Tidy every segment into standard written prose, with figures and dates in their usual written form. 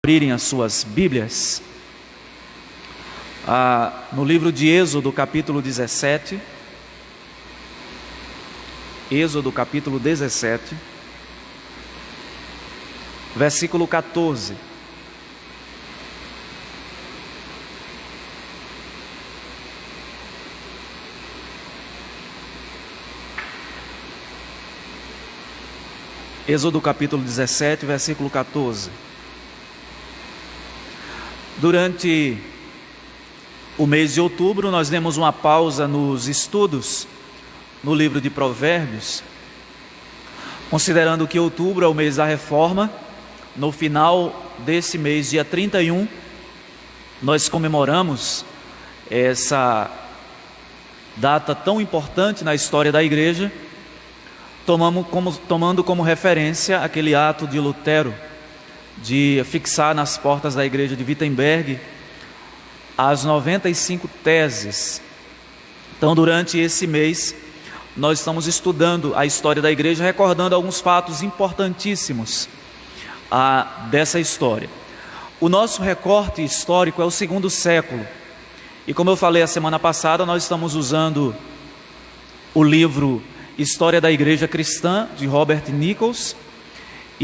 Abrirem as suas Bíblias no livro de Êxodo, capítulo 17. Êxodo, capítulo 17, versículo 14. Êxodo, capítulo 17, versículo 14. Durante o mês de outubro, nós demos uma pausa nos estudos no livro de Provérbios, considerando que outubro é o mês da reforma. No final desse mês, dia 31, nós comemoramos essa data tão importante na história da igreja, tomando como referência aquele ato de Lutero de fixar nas portas da igreja de Wittenberg as 95 teses. Então, durante esse mês, nós estamos estudando a história da igreja, recordando alguns fatos importantíssimos dessa história. O nosso recorte histórico é o segundo século, e como eu falei a semana passada, nós estamos usando o livro História da Igreja Cristã, de Robert Nichols,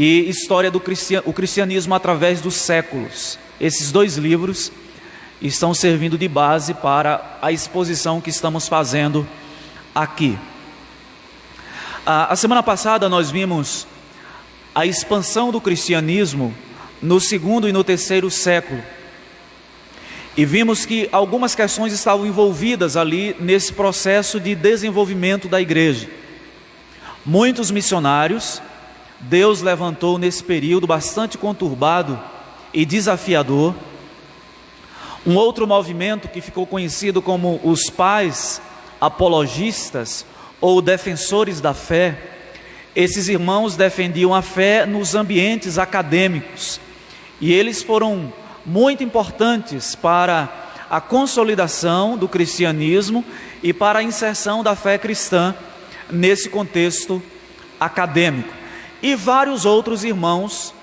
e História do Cristianismo através dos séculos. Esses dois livros estão servindo de base para a exposição que estamos fazendo aqui. A semana passada nós vimos a expansão do cristianismo no segundo e no terceiro século, e vimos que algumas questões estavam envolvidas ali nesse processo de desenvolvimento da igreja. Muitos missionários Deus levantou nesse período bastante conturbado e desafiador. Um outro movimento que ficou conhecido como os pais apologistas ou defensores da fé. Esses irmãos defendiam a fé nos ambientes acadêmicos, e eles foram muito importantes para a consolidação do cristianismo e para a inserção da fé cristã nesse contexto acadêmico. E vários outros irmãos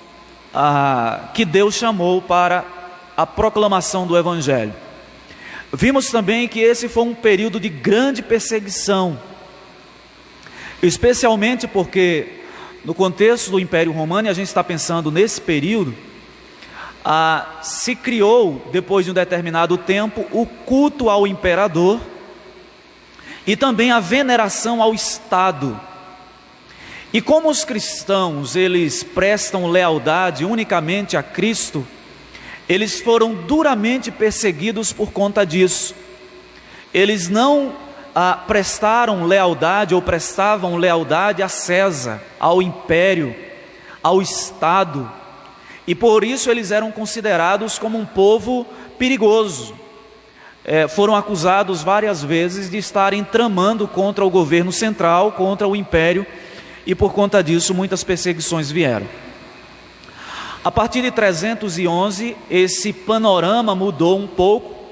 que Deus chamou para a proclamação do Evangelho. Vimos também que esse foi um período de grande perseguição, especialmente porque no contexto do Império Romano, e a gente está pensando nesse período, se criou, depois de um determinado tempo, o culto ao imperador e também a veneração ao Estado. E como os cristãos, eles prestam lealdade unicamente a Cristo, eles foram duramente perseguidos por conta disso. Eles não prestaram lealdade ou prestavam lealdade a César, ao império, ao Estado, e por isso eles eram considerados como um povo perigoso. Foram acusados várias vezes de estarem tramando contra o governo central, contra o império, e por conta disso muitas perseguições vieram. A partir de 311, esse panorama mudou um pouco,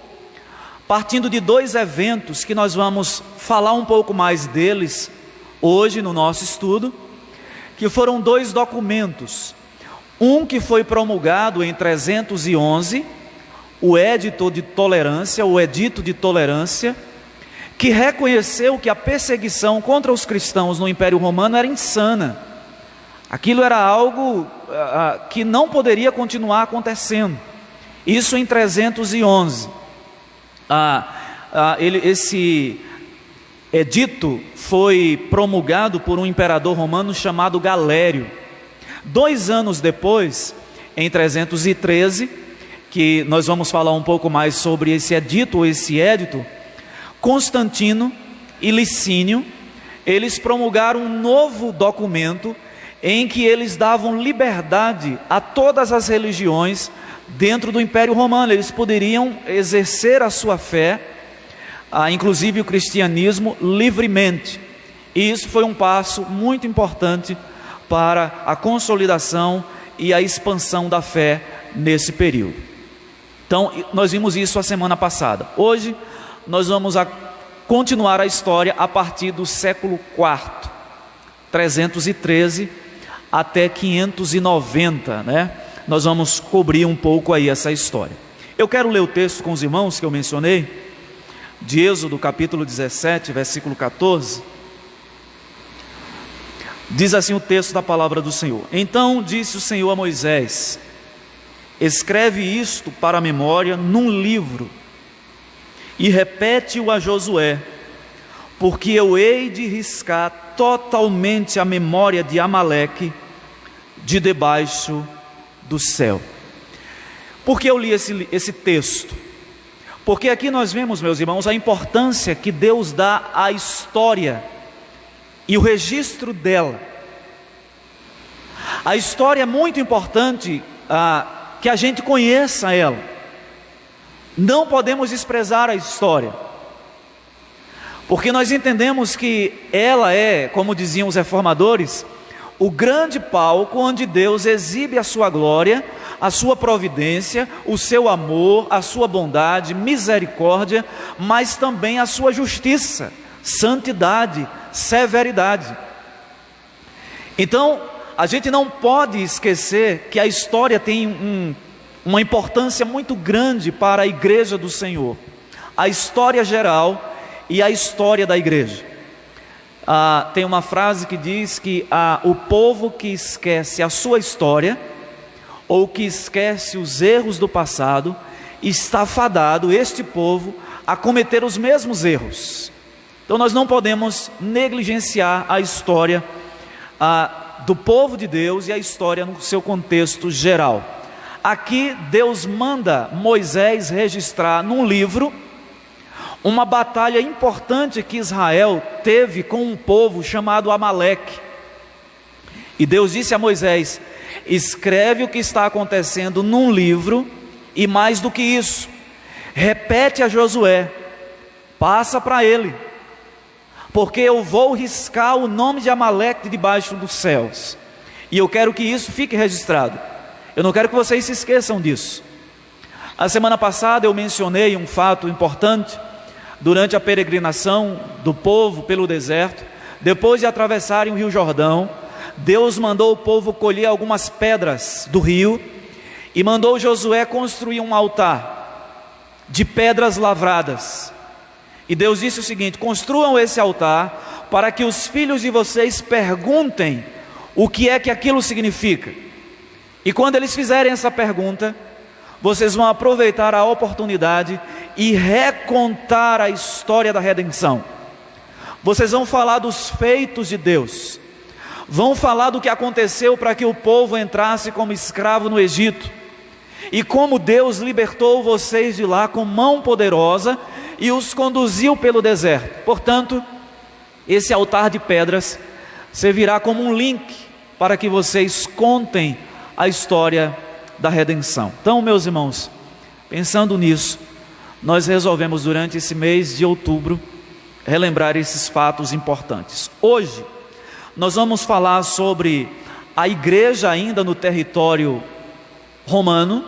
partindo de dois eventos que nós vamos falar um pouco mais deles hoje no nosso estudo, que foram dois documentos. Um que foi promulgado em 311, o Edito de Tolerância, que reconheceu que a perseguição contra os cristãos no Império Romano era insana. Aquilo era algo que não poderia continuar acontecendo. Isso em 311. Esse edito foi promulgado por um imperador romano chamado Galério. 2 anos depois, em 313, que nós vamos falar um pouco mais sobre esse edito ou esse édito, Constantino e Licínio, eles promulgaram um novo documento em que eles davam liberdade a todas as religiões dentro do Império Romano. Eles poderiam exercer a sua fé, inclusive o cristianismo, livremente. E isso foi um passo muito importante para a consolidação e a expansão da fé nesse período. Então, nós vimos isso a semana passada. Hoje, nós vamos continuar a história a partir do século IV, 313 até 590, nós vamos cobrir um pouco aí essa história. Eu quero ler o texto com os irmãos que eu mencionei, de Êxodo capítulo 17, versículo 14. Diz assim o texto da palavra do Senhor: Então disse o Senhor a Moisés: escreve isto para a memória num livro e repete-o a Josué, porque eu hei de riscar totalmente a memória de Amaleque de debaixo do céu. Por que eu li esse texto? Porque aqui nós vemos, meus irmãos, a importância que Deus dá à história e o registro dela. A história é muito importante que a gente conheça ela. Não podemos desprezar a história, porque nós entendemos que ela é, como diziam os reformadores, o grande palco onde Deus exibe a sua glória, a sua providência, o seu amor, a sua bondade, misericórdia, mas também a sua justiça, santidade, severidade. Então, a gente não pode esquecer que a história tem uma importância muito grande para a igreja do Senhor. A história geral e a história da igreja. Tem uma frase que diz que o povo que esquece a sua história, ou que esquece os erros do passado, está fadado, este povo, a cometer os mesmos erros. Então nós não podemos negligenciar a história do povo de Deus e a história no seu contexto geral. Aqui Deus manda Moisés registrar num livro uma batalha importante que Israel teve com um povo chamado Amaleque. E Deus disse a Moisés: escreve o que está acontecendo num livro, e mais do que isso, repete a Josué, passa para ele, porque eu vou riscar o nome de Amaleque debaixo dos céus, e eu quero que isso fique registrado. Eu não quero que vocês se esqueçam disso. A semana passada eu mencionei um fato importante. Durante a peregrinação do povo pelo deserto, depois de atravessarem o rio Jordão, Deus mandou o povo colher algumas pedras do rio e mandou Josué construir um altar de pedras lavradas. E Deus disse o seguinte: construam esse altar para que os filhos de vocês perguntem o que é que aquilo significa. E quando eles fizerem essa pergunta, vocês vão aproveitar a oportunidade e recontar a história da redenção. Vocês vão falar dos feitos de Deus, vão falar do que aconteceu para que o povo entrasse como escravo no Egito, e como Deus libertou vocês de lá com mão poderosa e os conduziu pelo deserto. Portanto, esse altar de pedras servirá como um link para que vocês contem a história da redenção. Então, meus irmãos, pensando nisso, nós resolvemos durante esse mês de outubro relembrar esses fatos importantes. Hoje nós vamos falar sobre a igreja ainda no território romano.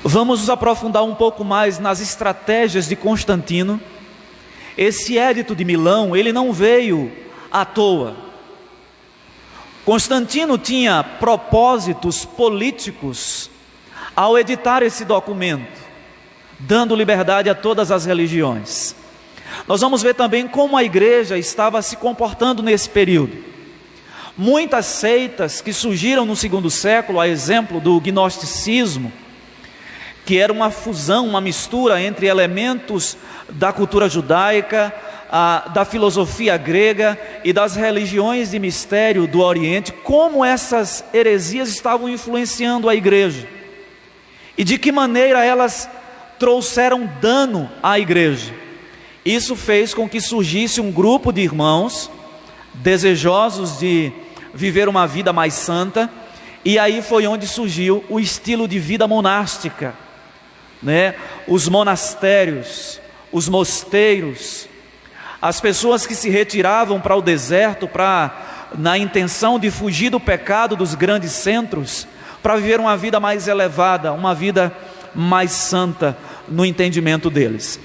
Vamos nos aprofundar um pouco mais nas estratégias de Constantino. Esse Edito de Milão, ele não veio à toa. Constantino tinha propósitos políticos ao editar esse documento, dando liberdade a todas as religiões. Nós vamos ver também como a igreja estava se comportando nesse período. Muitas seitas que surgiram no segundo século, a exemplo do gnosticismo, que era uma fusão, uma mistura entre elementos da cultura judaica, da filosofia grega e das religiões de mistério do Oriente, como essas heresias estavam influenciando a igreja e de que maneira elas trouxeram dano à igreja. Isso fez com que surgisse um grupo de irmãos desejosos de viver uma vida mais santa, e aí foi onde surgiu o estilo de vida monástica, né? Os monastérios, os mosteiros, as pessoas que se retiravam para o deserto na intenção de fugir do pecado dos grandes centros, para viver uma vida mais elevada, uma vida mais santa no entendimento deles.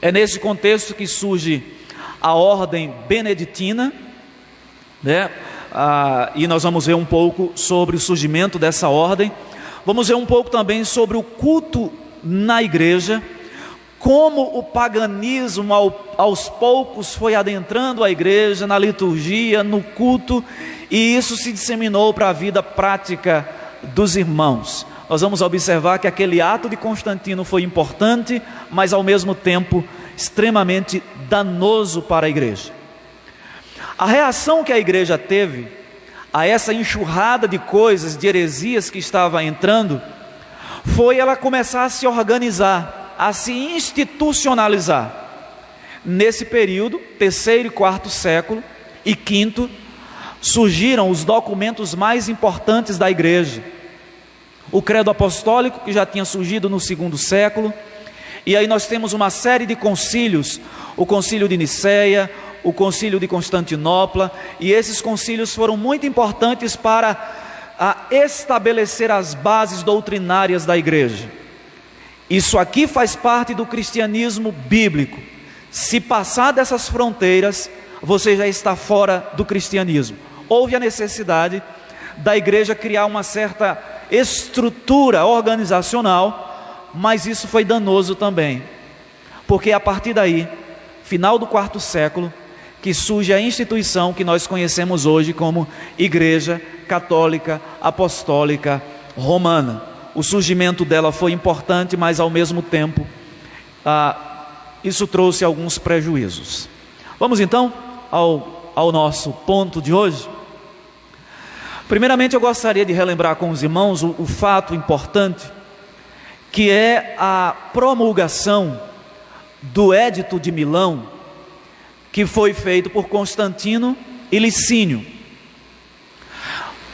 É nesse contexto que surge a ordem beneditina, né? e nós vamos ver um pouco sobre o surgimento dessa ordem. Vamos ver um pouco também sobre o culto na igreja, como o paganismo aos poucos foi adentrando a igreja, na liturgia, no culto, e isso se disseminou para a vida prática dos irmãos. Nós vamos observar que aquele ato de Constantino foi importante, mas ao mesmo tempo extremamente danoso para a igreja. A reação que a igreja teve a essa enxurrada de coisas, de heresias que estava entrando, foi ela começar a se organizar, a se institucionalizar. Nesse período, terceiro e quarto século e quinto, surgiram os documentos mais importantes da igreja. O credo apostólico, que já tinha surgido no segundo século, e aí nós temos uma série de concílios, o concílio de Nicéia, o concílio de Constantinopla, e esses concílios foram muito importantes para estabelecer as bases doutrinárias da igreja. Isso aqui faz parte do cristianismo bíblico. Se passar dessas fronteiras, você já está fora do cristianismo. Houve a necessidade da igreja criar uma certa estrutura organizacional, mas isso foi danoso também, porque a partir daí, final do quarto século, que surge a instituição que nós conhecemos hoje como Igreja Católica Apostólica Romana. O surgimento dela foi importante, mas ao mesmo tempo isso trouxe alguns prejuízos. Vamos então ao nosso ponto de hoje. Primeiramente eu gostaria de relembrar com os irmãos o fato importante, que é a promulgação do Édito de Milão, que foi feito por Constantino e Licínio.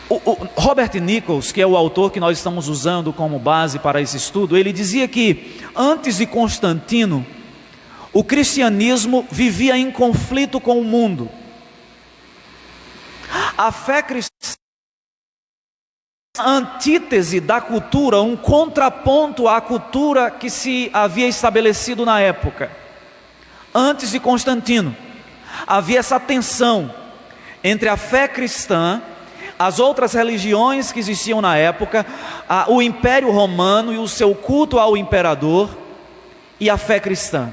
O Robert Nichols, que é o autor que nós estamos usando como base para esse estudo, ele dizia que antes de Constantino, o cristianismo vivia em conflito com o mundo. A fé cristã, antítese da cultura, um contraponto à cultura que se havia estabelecido na época. Antes de Constantino, havia essa tensão entre a fé cristã, as outras religiões que existiam na época, o Império Romano e o seu culto ao imperador, e a fé cristã.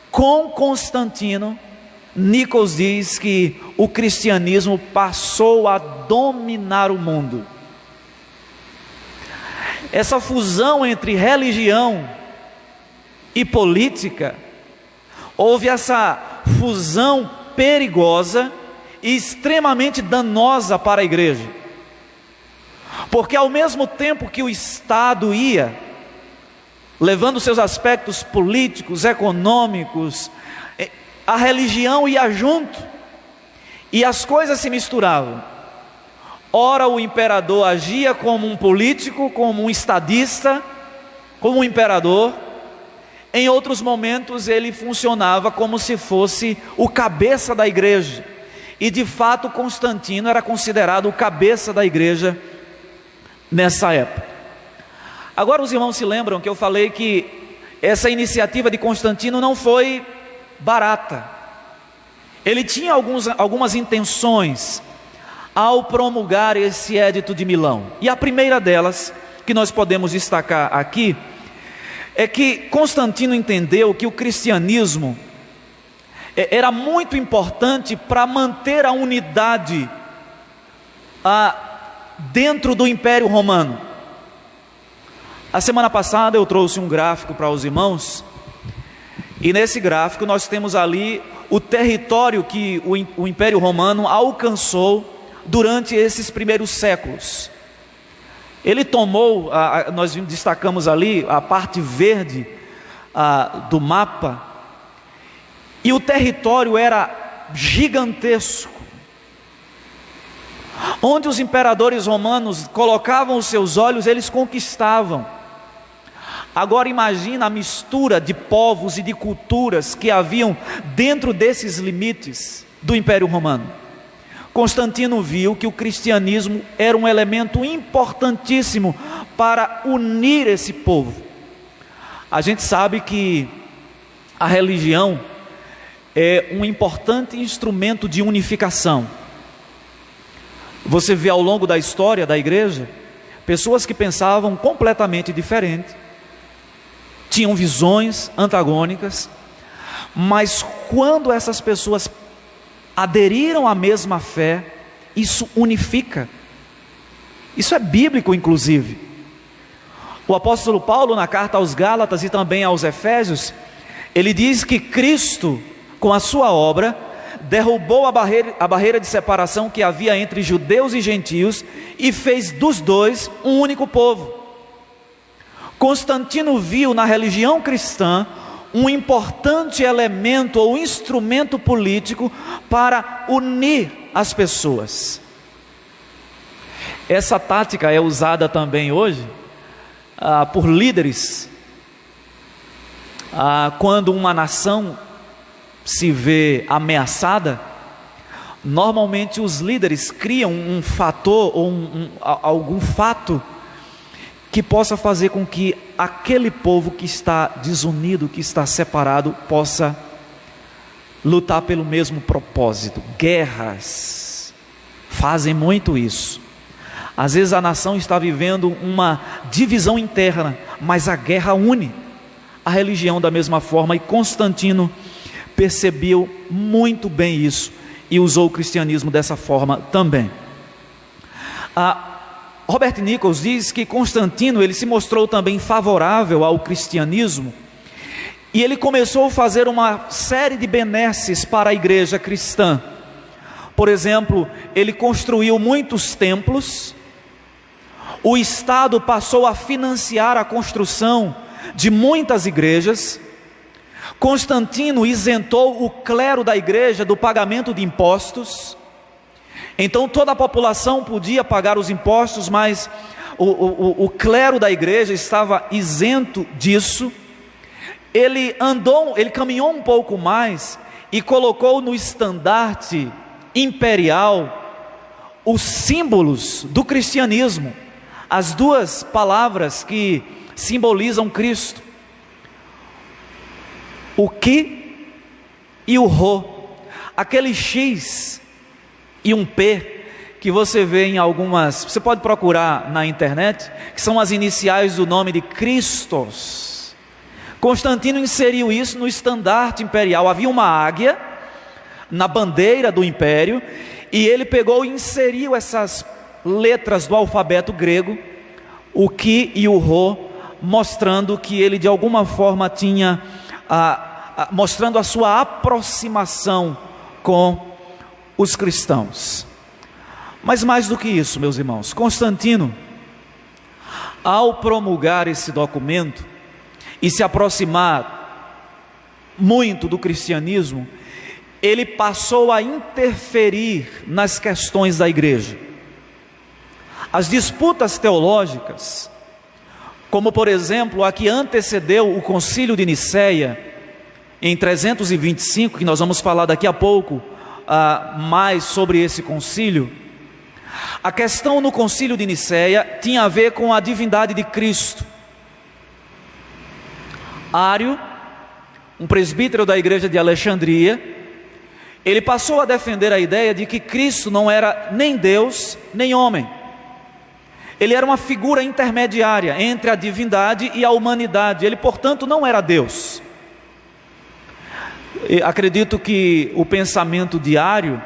Com Constantino, Nichols diz que o cristianismo passou a dominar o mundo. Essa fusão entre religião e política, houve essa fusão perigosa e extremamente danosa para a igreja, porque ao mesmo tempo que o Estado ia levando seus aspectos políticos, econômicos, a religião ia junto, e as coisas se misturavam. Ora o imperador agia como um político, como um estadista, como um imperador. Em outros momentos ele funcionava como se fosse o cabeça da igreja, e de fato Constantino era considerado o cabeça da igreja nessa época. Agora os irmãos se lembram que eu falei que essa iniciativa de Constantino não foi barata. Ele tinha algumas intenções ao promulgar esse Édito de Milão, e a primeira delas, que nós podemos destacar aqui, é que Constantino entendeu que o cristianismo era muito importante para manter a unidade dentro do Império Romano. A semana passada eu trouxe um gráfico para os irmãos, e nesse gráfico nós temos ali o território que o Império Romano alcançou durante esses primeiros séculos. Ele tomou, nós destacamos ali a parte verde do mapa, e o território era gigantesco. Onde os imperadores romanos colocavam os seus olhos, eles conquistavam. Agora imagina a mistura de povos e de culturas que haviam dentro desses limites do Império Romano. Constantino viu que o cristianismo era um elemento importantíssimo para unir esse povo. A gente sabe que a religião é um importante instrumento de unificação. Você vê ao longo da história da igreja, pessoas que pensavam completamente diferente, tinham visões antagônicas, mas quando essas pessoas aderiram à mesma fé, isso unifica. Isso é bíblico, inclusive. O apóstolo Paulo, na carta aos Gálatas e também aos Efésios, ele diz que Cristo, com a sua obra, derrubou a barreira de separação que havia entre judeus e gentios e fez dos dois um único povo. Constantino viu na religião cristã um importante elemento ou instrumento político para unir as pessoas. Essa tática é usada também hoje por líderes. Quando uma nação se vê ameaçada, normalmente os líderes criam um fator ou algum fato que possa fazer com que aquele povo que está desunido, que está separado, possa lutar pelo mesmo propósito. Guerras fazem muito isso. Às vezes a nação está vivendo uma divisão interna, mas a guerra une a religião da mesma forma, e Constantino percebeu muito bem isso e usou o cristianismo dessa forma também. Robert Nichols diz que Constantino ele se mostrou também favorável ao cristianismo, e ele começou a fazer uma série de benesses para a igreja cristã. Por exemplo, ele construiu muitos templos, o Estado passou a financiar a construção de muitas igrejas. Constantino isentou o clero da igreja do pagamento de impostos. Então toda a população podia pagar os impostos, mas o clero da igreja estava isento disso. Ele caminhou um pouco mais e colocou no estandarte imperial os símbolos do cristianismo, as duas palavras que simbolizam Cristo, o Qui e o Rho, aquele X e um P que você vê em algumas, você pode procurar na internet, que são as iniciais do nome de Christos. Constantino inseriu isso no estandarte imperial. Havia uma águia na bandeira do império, e ele pegou e inseriu essas letras do alfabeto grego, o Qui e o Rho, mostrando que ele de alguma forma tinha mostrando a sua aproximação com os cristãos. Mas mais do que isso, meus irmãos, Constantino, ao promulgar esse documento e se aproximar muito do cristianismo, ele passou a interferir nas questões da igreja. As disputas teológicas, como por exemplo a que antecedeu o concílio de Nicéia em 325, que nós vamos falar daqui a pouco mais sobre esse concílio. A questão no concílio de Nicéia tinha a ver com a divindade de Cristo. Ário, um presbítero da igreja de Alexandria, ele passou a defender a ideia de que Cristo não era nem Deus nem homem. Ele era uma figura intermediária entre a divindade e a humanidade. Ele, portanto, não era Deus. Acredito que o pensamento de Ário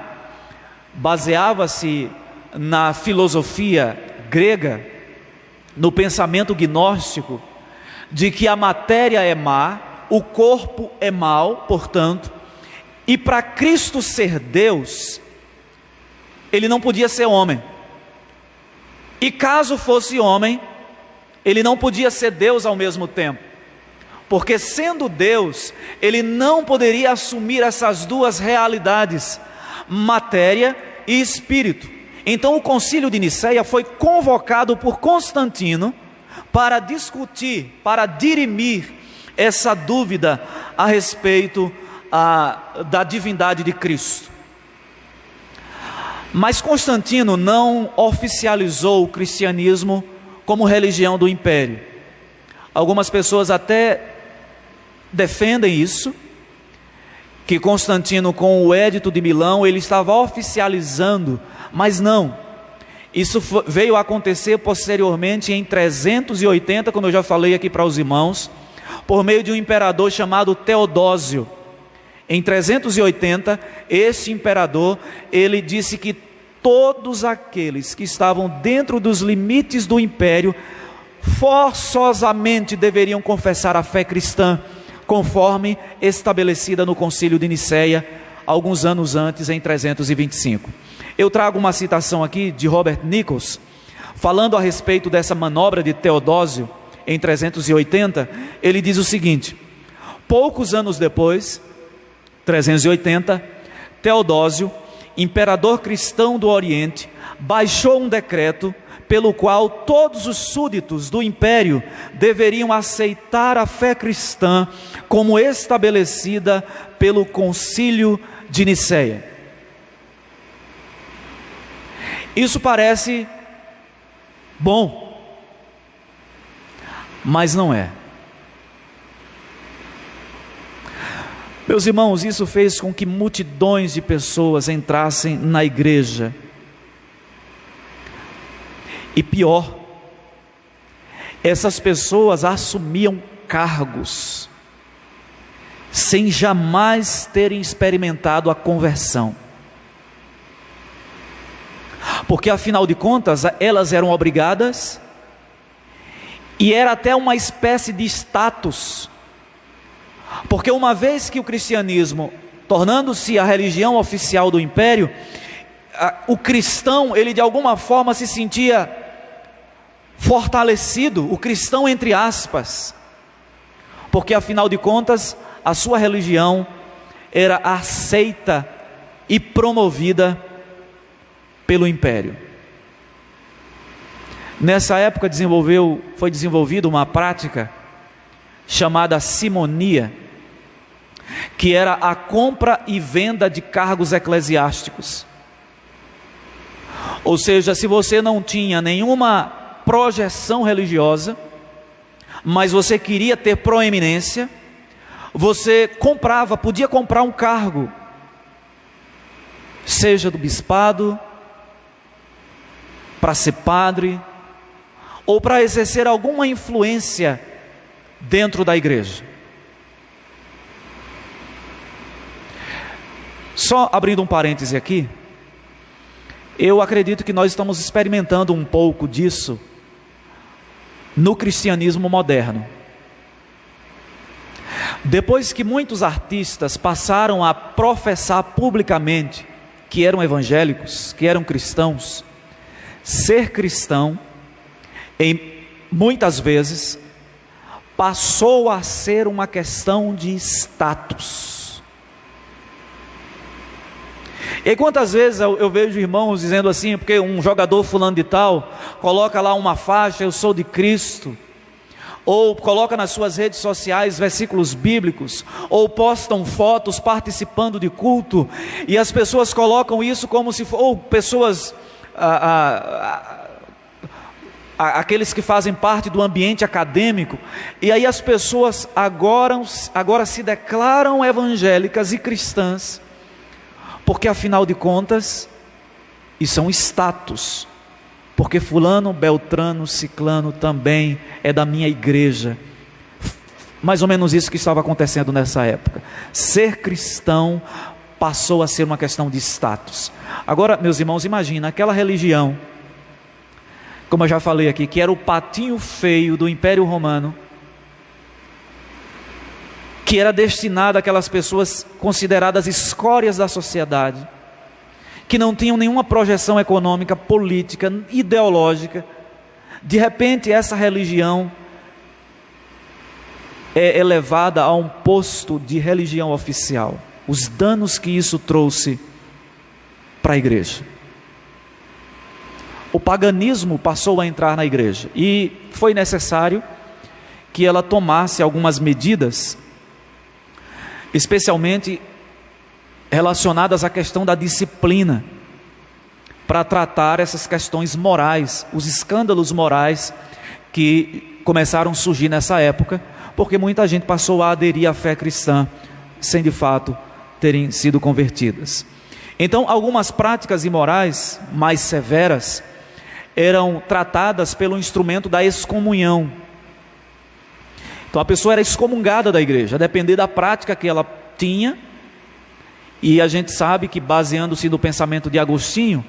baseava-se na filosofia grega, no pensamento gnóstico, de que a matéria é má, o corpo é mau, portanto, e para Cristo ser Deus, ele não podia ser homem. E caso fosse homem, ele não podia ser Deus ao mesmo tempo, porque sendo Deus, ele não poderia assumir essas duas realidades, matéria e espírito. Então o concílio de Nicéia foi convocado por Constantino para discutir, para dirimir essa dúvida a respeito da divindade de Cristo. Mas Constantino não oficializou o cristianismo como religião do império. Algumas pessoas até defendem isso, que Constantino, com o Édito de Milão, ele estava oficializando, mas não. Isso veio a acontecer posteriormente em 380, como eu já falei aqui para os irmãos, por meio de um imperador chamado Teodósio. Em 380, este imperador, ele disse que todos aqueles que estavam dentro dos limites do império, forçosamente deveriam confessar a fé cristã, conforme estabelecida no Concílio de Nicéia, alguns anos antes, em 325. Eu trago uma citação aqui de Robert Nichols, falando a respeito dessa manobra de Teodósio, em 380, ele diz o seguinte: poucos anos depois, 380, Teodósio, imperador cristão do Oriente, baixou um decreto pelo qual todos os súditos do império deveriam aceitar a fé cristã como estabelecida pelo Concílio de Nicéia. Isso parece bom, mas não é. Meus irmãos, isso fez com que multidões de pessoas entrassem na igreja. E pior, essas pessoas assumiam cargos sem jamais terem experimentado a conversão. Porque afinal de contas, elas eram obrigadas, e era até uma espécie de status. Porque uma vez que o cristianismo, tornando-se a religião oficial do império, o cristão, ele de alguma forma se sentia fortalecido, o cristão entre aspas, porque afinal de contas, a sua religião era aceita e promovida pelo império. Nessa época foi desenvolvida uma prática chamada simonia, que era a compra e venda de cargos eclesiásticos. Ou seja, se você não tinha nenhuma projeção religiosa, mas você queria ter proeminência, você podia comprar um cargo, seja do bispado, para ser padre, ou para exercer alguma influência dentro da igreja. Só abrindo um parêntese aqui, eu acredito que nós estamos experimentando um pouco disso no cristianismo moderno. Depois que muitos artistas passaram a professar publicamente que eram evangélicos, que eram cristãos, ser cristão, muitas vezes, passou a ser uma questão de status. E quantas vezes eu vejo irmãos dizendo assim, porque um jogador fulano de tal coloca lá uma faixa, eu sou de Cristo, ou coloca nas suas redes sociais versículos bíblicos, ou postam fotos participando de culto, e as pessoas colocam isso como se ou pessoas, aqueles que fazem parte do ambiente acadêmico, e aí as pessoas agora se declaram evangélicas e cristãs, porque afinal de contas, isso é um status, porque fulano, beltrano, ciclano também é da minha igreja. Mais ou menos isso que estava acontecendo nessa época. Ser cristão passou a ser uma questão de status. Agora, meus irmãos, imagina aquela religião, como eu já falei aqui, que era o patinho feio do Império Romano, que era destinado àquelas pessoas consideradas escórias da sociedade, que não tinham nenhuma projeção econômica, política, ideológica. De repente essa religião é elevada a um posto de religião oficial. Os danos que isso trouxe para a igreja. O paganismo passou a entrar na igreja e foi necessário que ela tomasse algumas medidas, especialmente relacionadas à questão da disciplina, para tratar essas questões morais, os escândalos morais que começaram a surgir nessa época, porque muita gente passou a aderir à fé cristã, sem de fato terem sido convertidas. Então, algumas práticas imorais mais severas, eram tratadas pelo instrumento da excomunhão. Então a pessoa era excomungada da igreja, a depender da prática que ela tinha. E a gente sabe que, baseando-se no pensamento de Agostinho,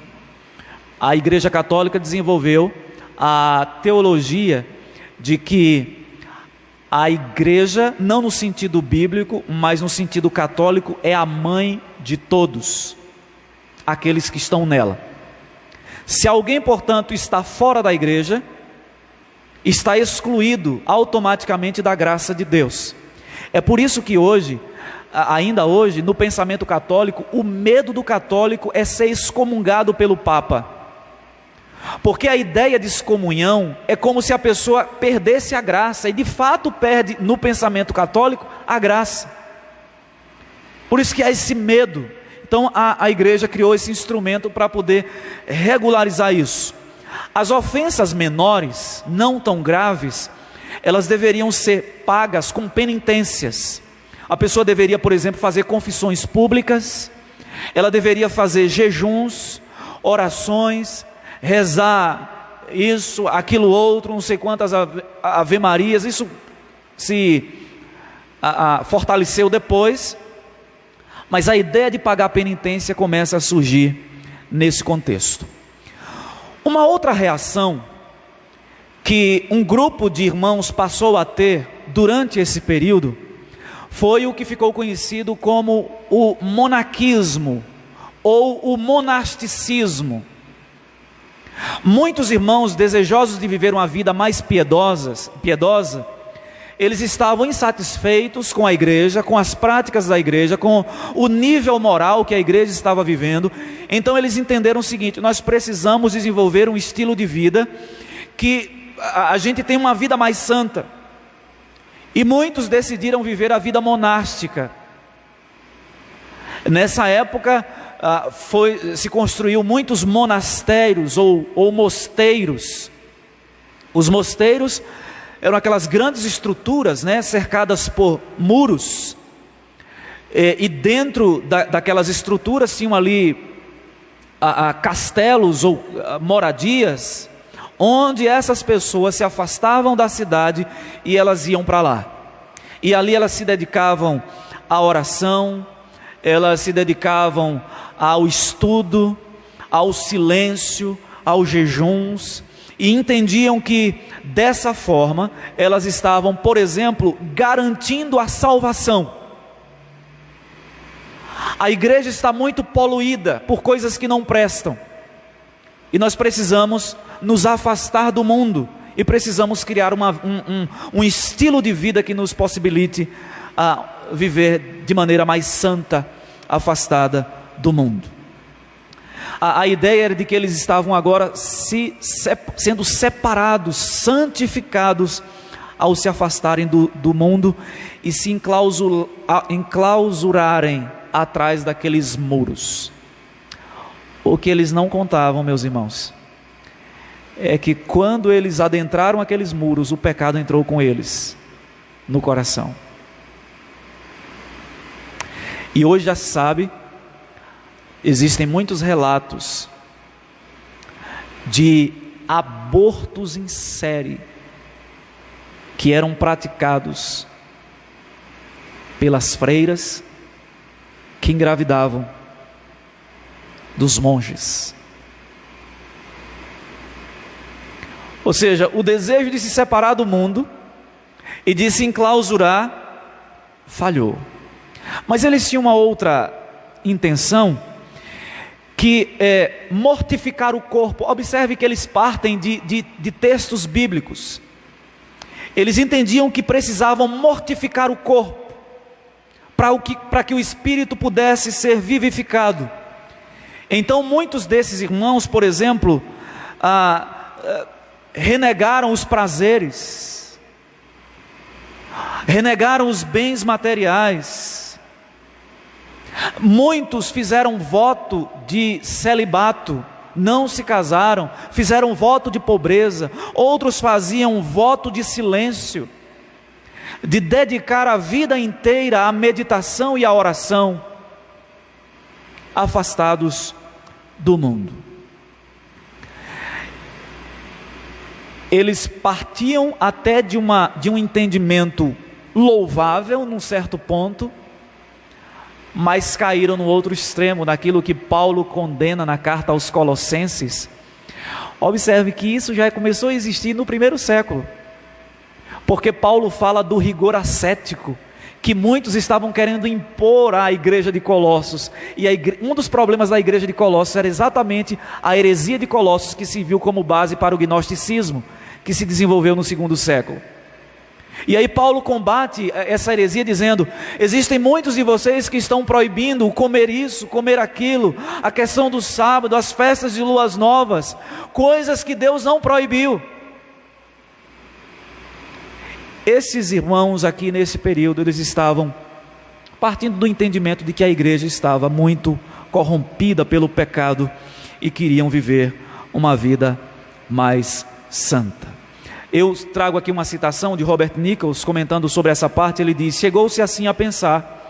a Igreja Católica desenvolveu a teologia de que a igreja, não no sentido bíblico, mas no sentido católico, é a mãe de todos aqueles que estão nela. Se alguém, portanto, está fora da igreja, está excluído automaticamente da graça de Deus. É por isso que hoje, ainda hoje, no pensamento católico, o medo do católico é ser excomungado pelo Papa. Porque a ideia de excomunhão é como se a pessoa perdesse a graça, e de fato perde no pensamento católico a graça. Por isso que há esse medo. Então a igreja criou esse instrumento para poder regularizar isso. As ofensas menores, não tão graves, elas deveriam ser pagas com penitências. A pessoa deveria, por exemplo, fazer confissões públicas, ela deveria fazer jejuns, orações, rezar isso, aquilo outro, não sei quantas Ave Marias. Isso se fortaleceu depois, mas a ideia de pagar penitência começa a surgir nesse contexto. Uma outra reação que um grupo de irmãos passou a ter durante esse período foi o que ficou conhecido como o monaquismo ou o monasticismo. Muitos irmãos desejosos de viver uma vida mais piedosa, eles estavam insatisfeitos com a igreja, com as práticas da igreja, com o nível moral que a igreja estava vivendo. Então eles entenderam o seguinte: nós precisamos desenvolver um estilo de vida que a gente tenha uma vida mais santa. E muitos decidiram viver a vida monástica. Nessa época se construiu muitos monastérios ou mosteiros. Os mosteiros eram aquelas grandes estruturas, né, cercadas por muros, e dentro daquelas estruturas tinham ali castelos ou moradias, onde essas pessoas se afastavam da cidade e elas iam para lá. E ali elas se dedicavam à oração, elas se dedicavam ao estudo, ao silêncio, aos jejuns, e entendiam que dessa forma elas estavam, por exemplo, garantindo a salvação. A igreja está muito poluída por coisas que não prestam, e nós precisamos nos afastar do mundo, e precisamos criar um estilo de vida que nos possibilite viver de maneira mais santa, afastada do mundo. A ideia era de que eles estavam agora sendo separados, santificados, ao se afastarem do mundo e se enclausurarem atrás daqueles muros. O que eles não contavam, meus irmãos, é que quando eles adentraram aqueles muros, o pecado entrou com eles no coração. E hoje já se sabe, existem muitos relatos de abortos em série que eram praticados pelas freiras que engravidavam dos monges. Ou seja, o desejo de se separar do mundo e de se enclausurar falhou. Mas eles tinham uma outra intenção, que é mortificar o corpo. Observe que eles partem de textos bíblicos. Eles entendiam que precisavam mortificar o corpo para que o espírito pudesse ser vivificado. Então muitos desses irmãos, por exemplo, renegaram os prazeres, renegaram os bens materiais. Muitos fizeram voto de celibato, não se casaram, fizeram voto de pobreza. Outros faziam voto de silêncio, de dedicar a vida inteira à meditação e à oração, afastados do mundo. Eles partiam até de um entendimento louvável num certo ponto, mas caíram no outro extremo, naquilo que Paulo condena na carta aos Colossenses. Observe que isso já começou a existir no primeiro século, porque Paulo fala do rigor ascético que muitos estavam querendo impor à igreja de Colossos, e um dos problemas da igreja de Colossos era exatamente a heresia de Colossos, que se viu como base para o gnosticismo, que se desenvolveu no segundo século. E aí Paulo combate essa heresia dizendo: existem muitos de vocês que estão proibindo comer isso, comer aquilo, a questão do sábado, as festas de luas novas, coisas que Deus não proibiu. Esses irmãos aqui nesse período, eles estavam partindo do entendimento de que a igreja estava muito corrompida pelo pecado e queriam viver uma vida mais santa. Eu trago aqui uma citação de Robert Nichols comentando sobre essa parte. Ele diz: chegou-se assim a pensar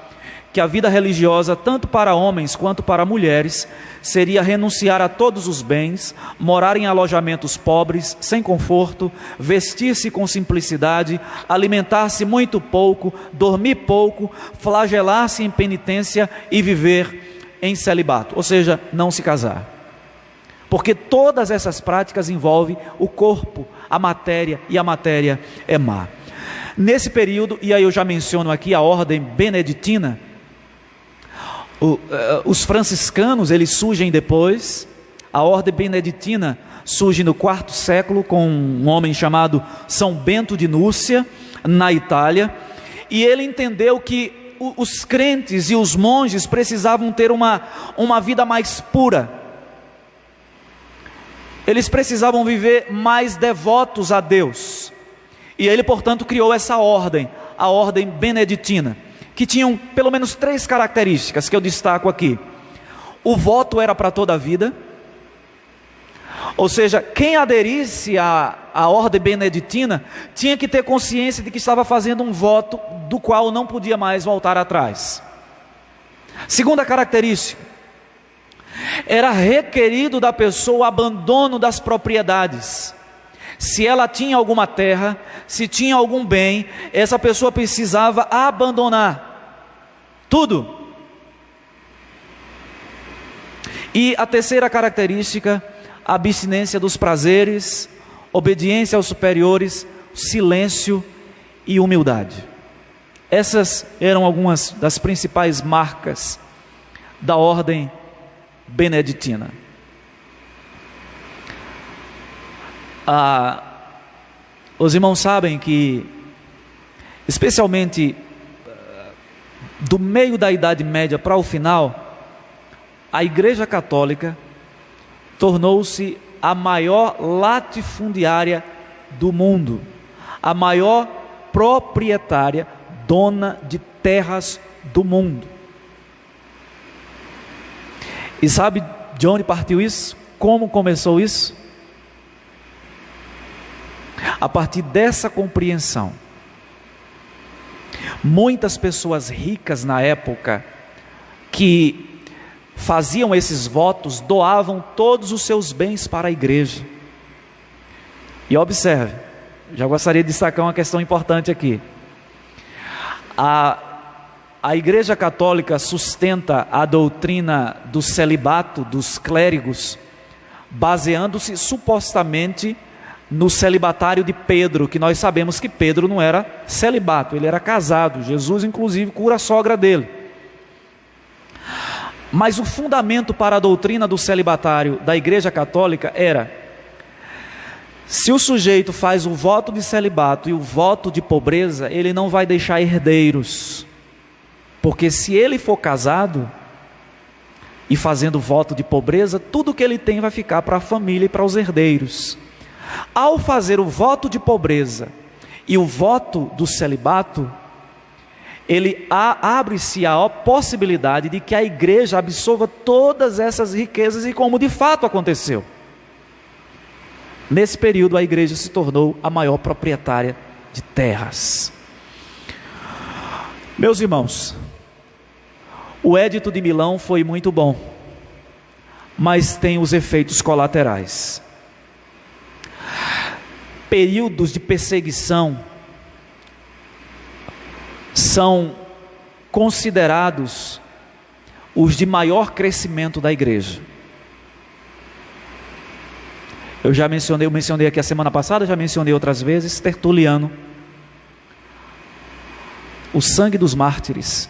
que a vida religiosa, tanto para homens quanto para mulheres, seria renunciar a todos os bens, morar em alojamentos pobres, sem conforto, vestir-se com simplicidade, alimentar-se muito pouco, dormir pouco, flagelar-se em penitência e viver em celibato, ou seja, não se casar. Porque todas essas práticas envolvem o corpo, a matéria, e a matéria é má. Nesse período, e aí eu já menciono aqui a ordem beneditina, os franciscanos, eles surgem depois. A ordem beneditina surge no IV século, com um homem chamado São Bento de Núrcia, na Itália, e ele entendeu que os crentes e os monges precisavam ter uma vida mais pura. Eles precisavam viver mais devotos a Deus, e ele, portanto, criou essa ordem, a ordem beneditina, que tinham pelo menos 3 características que eu destaco aqui. O voto era para toda a vida, ou seja, quem aderisse à ordem beneditina tinha que ter consciência de que estava fazendo um voto do qual não podia mais voltar atrás. Segunda característica: era requerido da pessoa o abandono das propriedades. Se ela tinha alguma terra, se tinha algum bem, essa pessoa precisava abandonar tudo. E a terceira característica: a abstinência dos prazeres, obediência aos superiores, silêncio e humildade. Essas eram algumas das principais marcas da ordem beneditina. Os irmãos sabem que, especialmente do meio da Idade Média para o final, a Igreja Católica tornou-se a maior latifundiária do mundo, a maior proprietária, dona de terras do mundo. E sabe de onde partiu isso? Como começou isso? A partir dessa compreensão, muitas pessoas ricas na época, que faziam esses votos, doavam todos os seus bens para a igreja. E observe, já gostaria de destacar uma questão importante aqui. A Igreja Católica sustenta a doutrina do celibato dos clérigos, baseando-se supostamente no celibatário de Pedro, que nós sabemos que Pedro não era celibato, ele era casado. Jesus inclusive cura a sogra dele. Mas o fundamento para a doutrina do celibatário da Igreja Católica era: se o sujeito faz o voto de celibato e o voto de pobreza, ele não vai deixar herdeiros, porque se ele for casado e fazendo voto de pobreza, tudo que ele tem vai ficar para a família e para os herdeiros. Ao fazer o voto de pobreza e o voto do celibato, ele abre-se a possibilidade de que a igreja absorva todas essas riquezas, e como de fato aconteceu. Nesse período, a igreja se tornou a maior proprietária de terras. Meus irmãos, o Edito de Milão foi muito bom, mas tem os efeitos colaterais. períodos de perseguição são considerados os de maior crescimento da igreja. Eu mencionei aqui a semana passada, já mencionei outras vezes, Tertuliano, o sangue dos mártires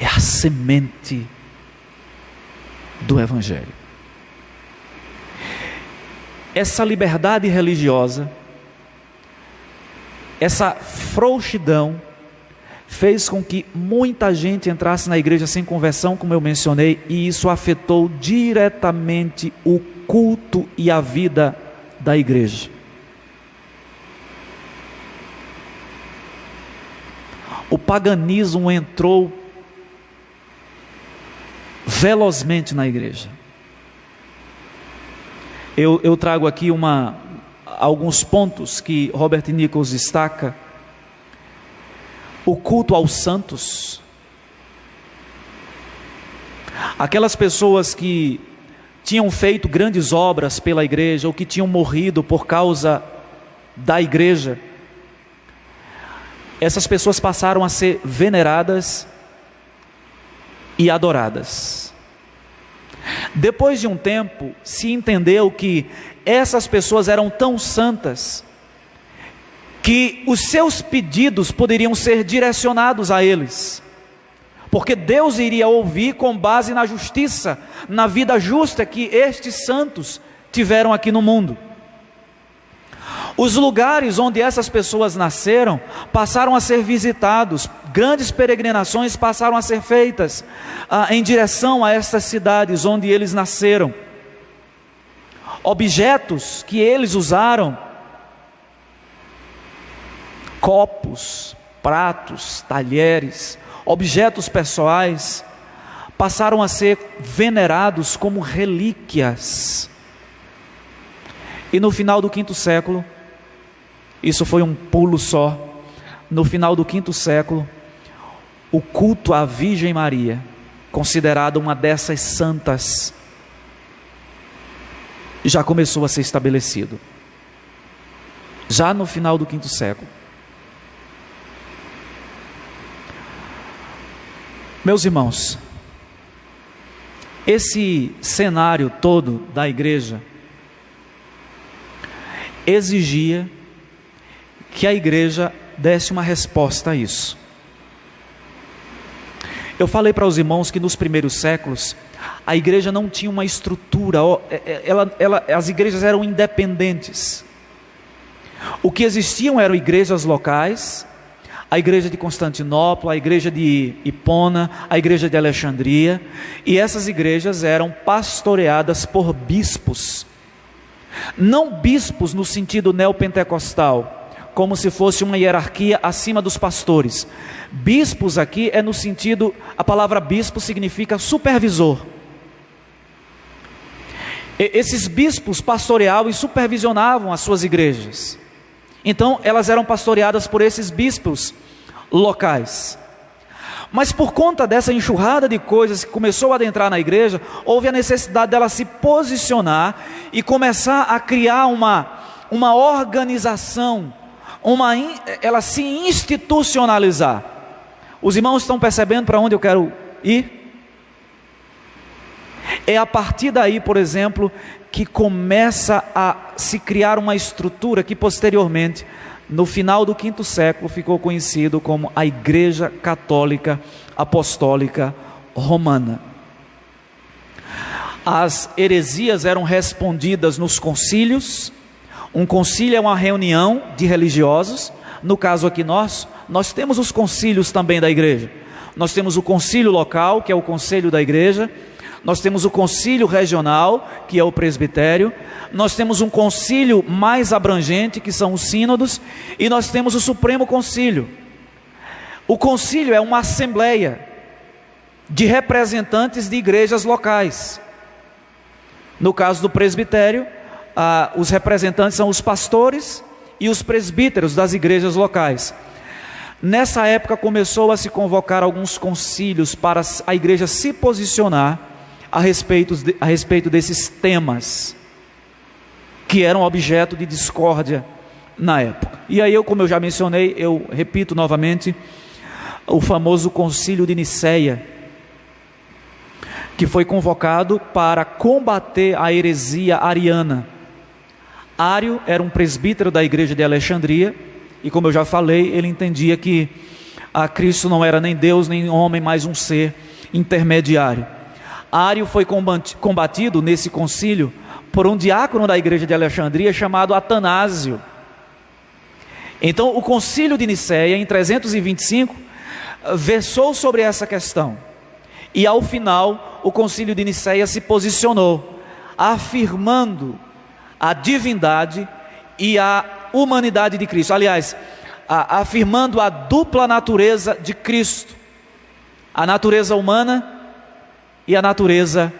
é a semente do Evangelho. Essa liberdade religiosa, essa frouxidão, fez com que muita gente entrasse na igreja sem conversão, como eu mencionei, e isso afetou diretamente o culto e a vida da igreja. O paganismo entrou velozmente na igreja. Eu trago aqui alguns pontos que Robert Nichols destaca. O culto aos santos. Aquelas pessoas que tinham feito grandes obras pela igreja, ou que tinham morrido por causa da igreja, essas pessoas passaram a ser veneradas e adoradas. Depois de um tempo, se entendeu que essas pessoas eram tão santas que os seus pedidos poderiam ser direcionados a eles, porque Deus iria ouvir com base na justiça, na vida justa que estes santos tiveram aqui no mundo. Os lugares onde essas pessoas nasceram passaram a ser visitados, grandes peregrinações passaram a ser feitas em direção a estas cidades onde eles nasceram. Objetos que eles usaram, copos, pratos, talheres, objetos pessoais, passaram a ser venerados como relíquias. E no final do quinto século, isso foi um pulo só, no final do quinto século, o culto à Virgem Maria, considerada uma dessas santas, já começou a ser estabelecido. Já no final do quinto século. Meus irmãos, esse cenário todo da igreja exigia que a igreja desse uma resposta a isso. Eu falei para os irmãos que nos primeiros séculos a igreja não tinha uma estrutura, as igrejas eram independentes. O que existiam eram igrejas locais, a igreja de Constantinopla, a igreja de Hipona, a igreja de Alexandria, e essas igrejas eram pastoreadas por bispos. Não bispos no sentido neopentecostal, como se fosse uma hierarquia acima dos pastores. Bispos aqui é no sentido, a palavra bispo significa supervisor. Esses bispos pastoreavam e supervisionavam as suas igrejas. Então elas eram pastoreadas por esses bispos locais. Mas por conta dessa enxurrada de coisas que começou a adentrar na igreja, houve a necessidade dela se posicionar e começar a criar uma organização, ela se institucionalizar. Os irmãos estão percebendo para onde eu quero ir? É a partir daí, por exemplo, que começa a se criar uma estrutura que posteriormente, no final do quinto século, ficou conhecido como a Igreja Católica Apostólica Romana. As heresias eram respondidas nos concílios. Um concílio é uma reunião de religiosos. No caso aqui nós temos os concílios também da igreja. Nós temos o concílio local, que é o conselho da igreja. Nós temos o concílio regional, que é o presbitério. Nós temos um concílio mais abrangente, que são os sínodos. E nós temos o supremo concílio. O concílio é uma assembleia de representantes de igrejas locais. No caso do presbitério, os representantes são os pastores e os presbíteros das igrejas locais. Nessa época começou a se convocar alguns concílios para a igreja se posicionar a respeito desses temas. que eram objeto de discórdia na época. E aí, como eu já mencionei, eu repito novamente, o famoso Concílio de Nicéia, que foi convocado para combater a heresia ariana. Ário era um presbítero da igreja de Alexandria, e como eu já falei, ele entendia que Cristo não era nem Deus nem homem, mas um ser intermediário. Ário foi combatido nesse concílio por um diácono da igreja de Alexandria chamado Atanásio. Então o concílio de Nicéia, em 325, versou sobre essa questão, e ao final o concílio de Nicéia se posicionou, afirmando a divindade e a humanidade de Cristo. Aliás, afirmando a dupla natureza de Cristo, a natureza humana e a natureza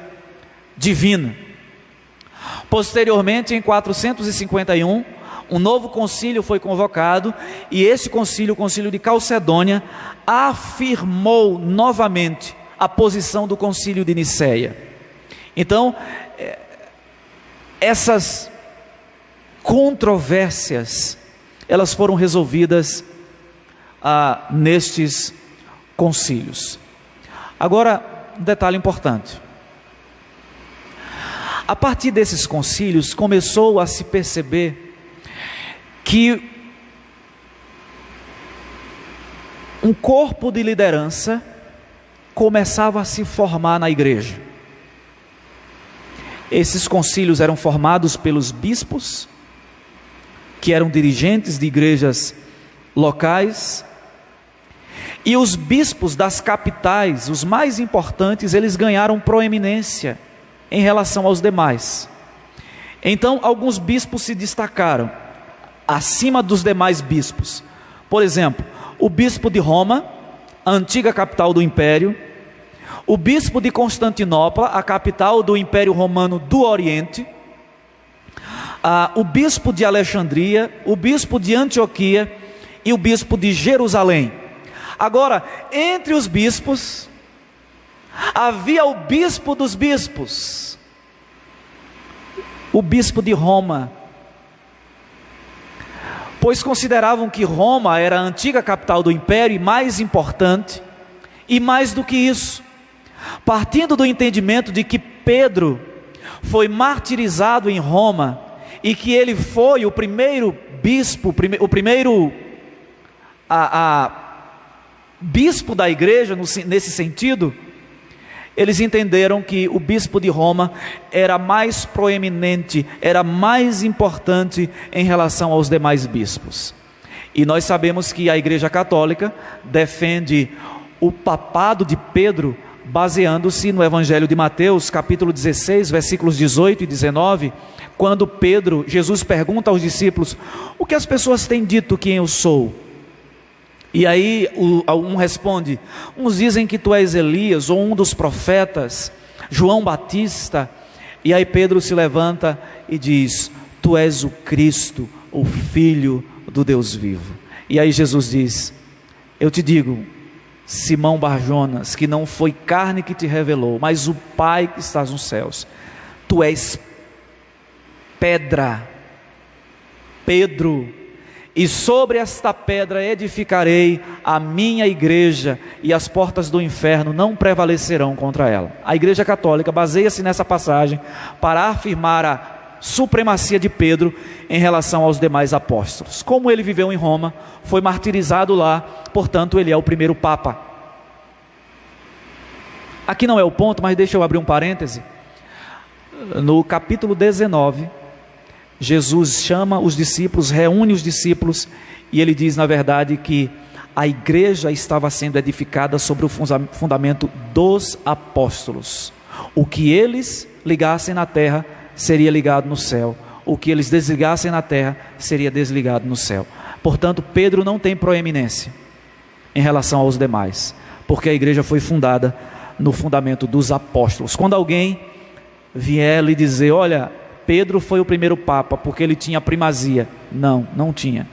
divina. Posteriormente, em 451, um novo concílio foi convocado, e esse concílio, o concílio de Calcedônia, afirmou novamente a posição do concílio de Nicéia. Então, essas controvérsias, elas foram resolvidas nestes concílios. Agora, um detalhe importante. A partir desses concílios, começou a se perceber que um corpo de liderança começava a se formar na igreja. Esses concílios eram formados pelos bispos, que eram dirigentes de igrejas locais, e os bispos das capitais, os mais importantes, eles ganharam proeminência em relação aos demais. Então, alguns bispos se destacaram acima dos demais bispos. Por exemplo, o bispo de Roma, a antiga capital do império, o bispo de Constantinopla, a capital do Império Romano do Oriente, o bispo de Alexandria, o bispo de Antioquia e o bispo de Jerusalém. Agora, entre os bispos, havia o bispo dos bispos, o bispo de Roma, pois consideravam que Roma era a antiga capital do império e mais importante, e mais do que isso, partindo do entendimento de que Pedro foi martirizado em Roma, e que ele foi o primeiro bispo, o primeiro bispo da igreja, nesse sentido, eles entenderam que o bispo de Roma era mais proeminente, era mais importante em relação aos demais bispos. E nós sabemos que a Igreja Católica defende o papado de Pedro, baseando-se no Evangelho de Mateus, capítulo 16, versículos 18 e 19, quando Jesus pergunta aos discípulos: o que as pessoas têm dito quem eu sou? E aí um responde: uns dizem que tu és Elias, ou um dos profetas, João Batista. E aí Pedro se levanta e diz: tu és o Cristo, o Filho do Deus vivo. E aí Jesus diz: eu te digo, Simão Barjonas, que não foi carne que te revelou, mas o Pai que estás nos céus. Tu és pedra, Pedro, e sobre esta pedra edificarei a minha igreja, e as portas do inferno não prevalecerão contra ela. A Igreja Católica baseia-se nessa passagem para afirmar a supremacia de Pedro em relação aos demais apóstolos. Como ele viveu em Roma, foi martirizado lá, portanto ele é o primeiro Papa. Aqui não é o ponto, mas deixa eu abrir um parêntese. No capítulo 19, Jesus chama os discípulos, reúne os discípulos, e ele diz, na verdade, que a igreja estava sendo edificada sobre o fundamento dos apóstolos. O que eles ligassem na terra seria ligado no céu, o que eles desligassem na terra seria desligado no céu. Portanto, Pedro não tem proeminência em relação aos demais, porque a igreja foi fundada no fundamento dos apóstolos. Quando alguém vier lhe dizer: olha, Pedro foi o primeiro Papa porque ele tinha primazia, não tinha.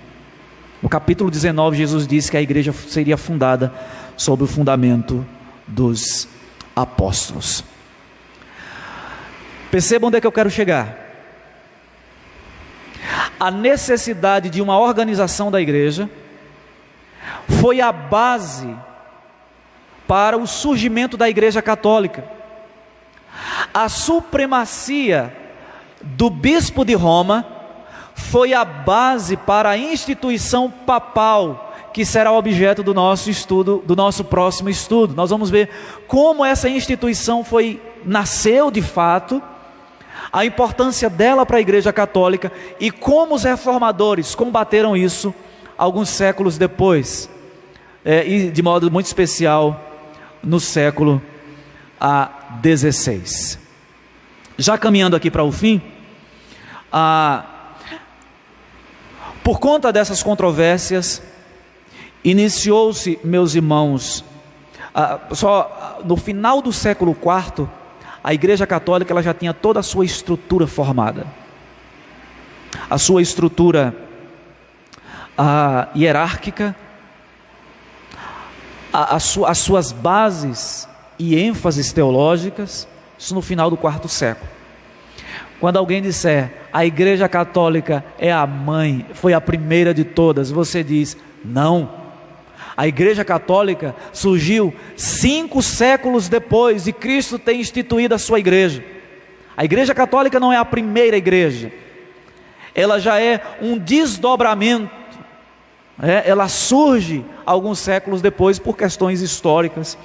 No capítulo 19, Jesus disse que a igreja seria fundada sobre o fundamento dos apóstolos. Percebam onde é que eu quero chegar. a necessidade de uma organização da igreja, foi a base para o surgimento da Igreja Católica. A supremacia do bispo de Roma foi a base para a instituição papal, que será objeto do nosso estudo, do nosso próximo estudo. Nós vamos ver como essa instituição nasceu de fato, a importância dela para a Igreja Católica e como os reformadores combateram isso alguns séculos depois, e de modo muito especial no século XVI. Já caminhando aqui para o fim, por conta dessas controvérsias, iniciou-se, meus irmãos, só no final do século IV, a Igreja Católica ela já tinha toda a sua estrutura formada, a sua estrutura hierárquica, as suas bases e ênfases teológicas, isso no final do quarto século. Quando alguém disser, a Igreja Católica é a mãe, foi a primeira de todas, você diz, não. A Igreja Católica surgiu 5 séculos depois de Cristo ter instituído a sua igreja. A Igreja Católica não é a primeira igreja, ela já é um desdobramento, ela surge alguns séculos depois por questões históricas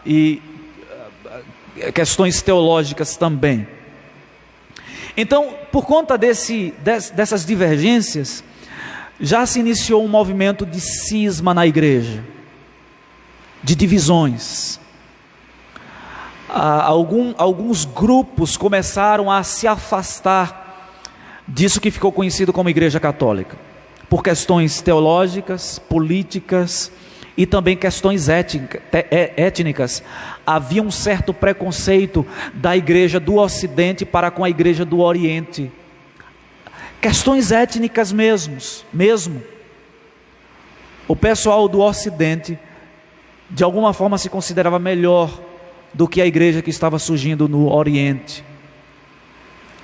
e questões teológicas também. Então, por conta dessas divergências, já se iniciou um movimento de cisma na igreja, de divisões. Alguns grupos começaram a se afastar disso que ficou conhecido como Igreja Católica, por questões teológicas, políticas e também questões étnicas. Havia um certo preconceito da igreja do Ocidente para com a igreja do Oriente. Questões étnicas mesmo. O pessoal do Ocidente, de alguma forma, se considerava melhor do que a igreja que estava surgindo no Oriente.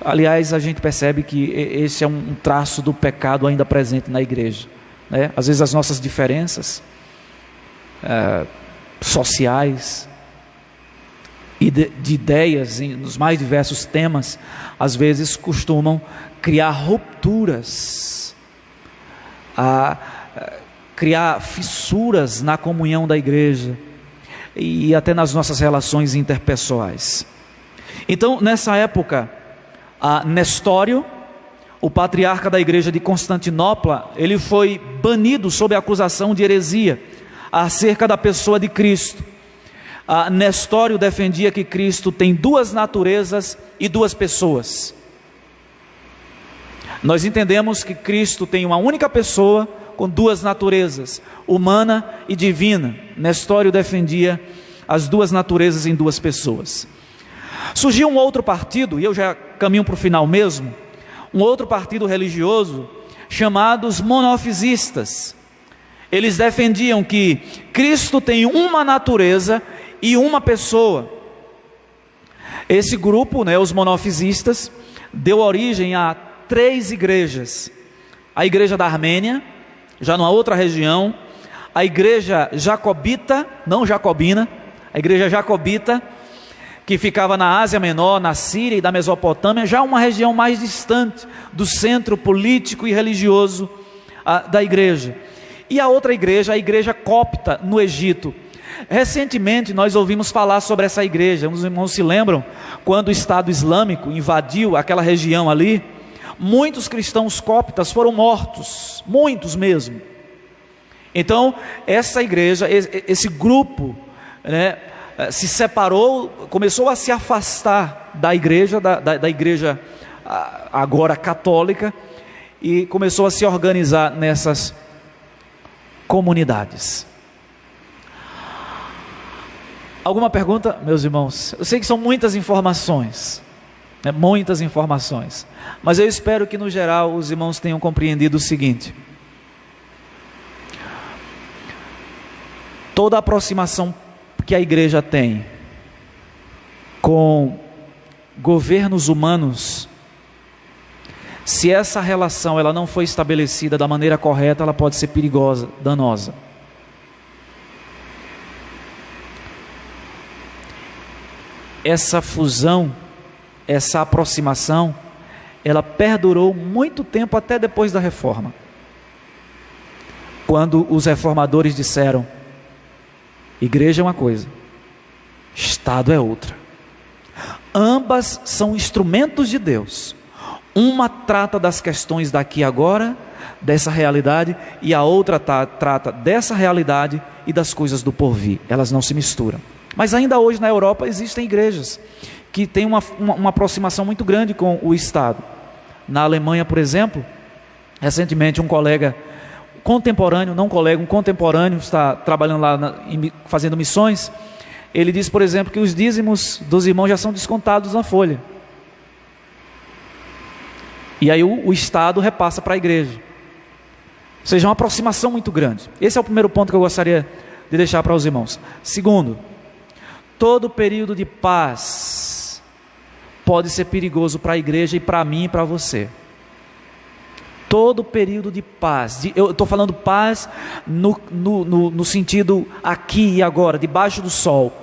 Aliás, a gente percebe que esse é um traço do pecado ainda presente na igreja, né? Às vezes as nossas diferenças sociais e de ideias nos mais diversos temas, às vezes costumam criar rupturas, criar fissuras na comunhão da igreja e até nas nossas relações interpessoais. Então, nessa época, Nestório, o patriarca da igreja de Constantinopla, ele foi banido sob a acusação de heresia acerca da pessoa de Cristo. Nestório defendia que Cristo tem 2 naturezas e 2 pessoas. Nós entendemos que Cristo tem uma única pessoa com 2 naturezas, humana e divina. Nestório defendia as 2 naturezas em 2 pessoas. Surgiu um outro partido, e eu já caminho para o final mesmo, um outro partido religioso, chamados monofisistas. Eles defendiam que Cristo tem uma natureza e uma pessoa. Esse grupo, os monofisistas, deu origem a 3 igrejas. A igreja da Armênia, já numa outra região, a igreja jacobita, não jacobina, a igreja jacobita, que ficava na Ásia Menor, na Síria e da Mesopotâmia, já uma região mais distante do centro político e religioso da igreja. E a outra igreja, a igreja copta no Egito. Recentemente nós ouvimos falar sobre essa igreja. Os irmãos se lembram quando o Estado Islâmico invadiu aquela região ali? Muitos cristãos coptas foram mortos, muitos Então, essa igreja, esse grupo, se separou, começou a se afastar da igreja, da igreja agora católica, e começou a se organizar nessas comunidades. Alguma pergunta, meus irmãos? Eu sei que são muitas informações, mas eu espero que no geral os irmãos tenham compreendido o seguinte: toda aproximação que a igreja tem com governos humanos se essa relação ela não foi estabelecida da maneira correta, ela pode ser perigosa, danosa. Essa fusão, essa aproximação, ela perdurou muito tempo até depois da reforma. Quando os reformadores disseram: igreja é uma coisa, Estado é outra. Ambas são instrumentos de Deus. Uma trata das questões daqui e agora, dessa realidade, e a outra trata dessa realidade e das coisas do porvir. Elas não se misturam. Mas ainda hoje na Europa existem igrejas que têm uma aproximação muito grande com o Estado. Na Alemanha, por exemplo, recentemente um colega contemporâneo, não colega, um contemporâneo, está trabalhando lá fazendo missões. Ele disse, por exemplo, que os dízimos dos irmãos já são descontados na folha. E aí o Estado repassa para a igreja. Ou seja, uma aproximação muito grande. Esse é o primeiro ponto que eu gostaria de deixar para os irmãos. Segundo, todo período de paz pode ser perigoso para a igreja e para mim e para você. Todo período de paz, eu estou falando paz no sentido aqui e agora, debaixo do sol.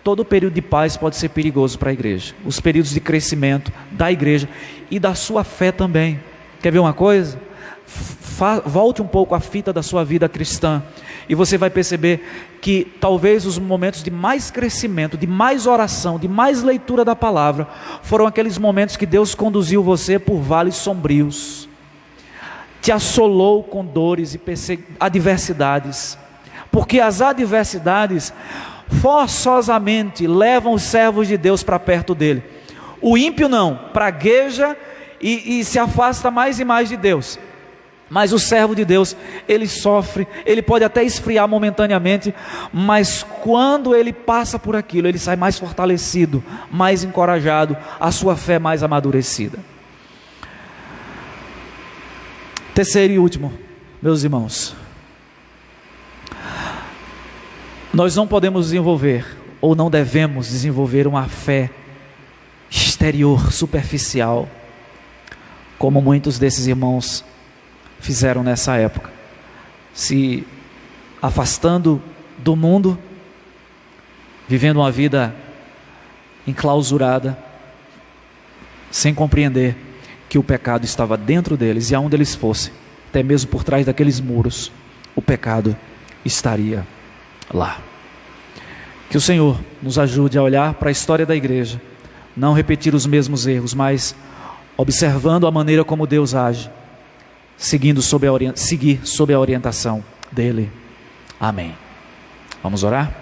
Todo período de paz pode ser perigoso para a igreja. Os períodos de crescimento da igreja e da sua fé também. Quer ver uma coisa? Volte um pouco a fita da sua vida cristã e você vai perceber que talvez os momentos de mais crescimento, de mais oração, de mais leitura da palavra, foram aqueles momentos que Deus conduziu você por vales sombrios, te assolou com dores e adversidades, porque as adversidades forçosamente levam os servos de Deus para perto dele. O ímpio não, pragueja e se afasta mais e mais de Deus. Mas o servo de Deus, ele sofre, ele pode até esfriar momentaneamente, mas quando ele passa por aquilo, ele sai mais fortalecido, mais encorajado, a sua fé mais amadurecida. Terceiro e último, meus irmãos, nós não podemos desenvolver, ou não devemos desenvolver uma fé exterior, superficial, como muitos desses irmãos fizeram nessa época, se afastando do mundo, vivendo uma vida enclausurada, sem compreender que o pecado estava dentro deles, e aonde eles fossem, até mesmo por trás daqueles muros, o pecado estaria lá. Que o Senhor nos ajude a olhar para a história da igreja, não repetir os mesmos erros, mas observando a maneira como Deus age, seguir sob a orientação dele. Amém. Vamos orar?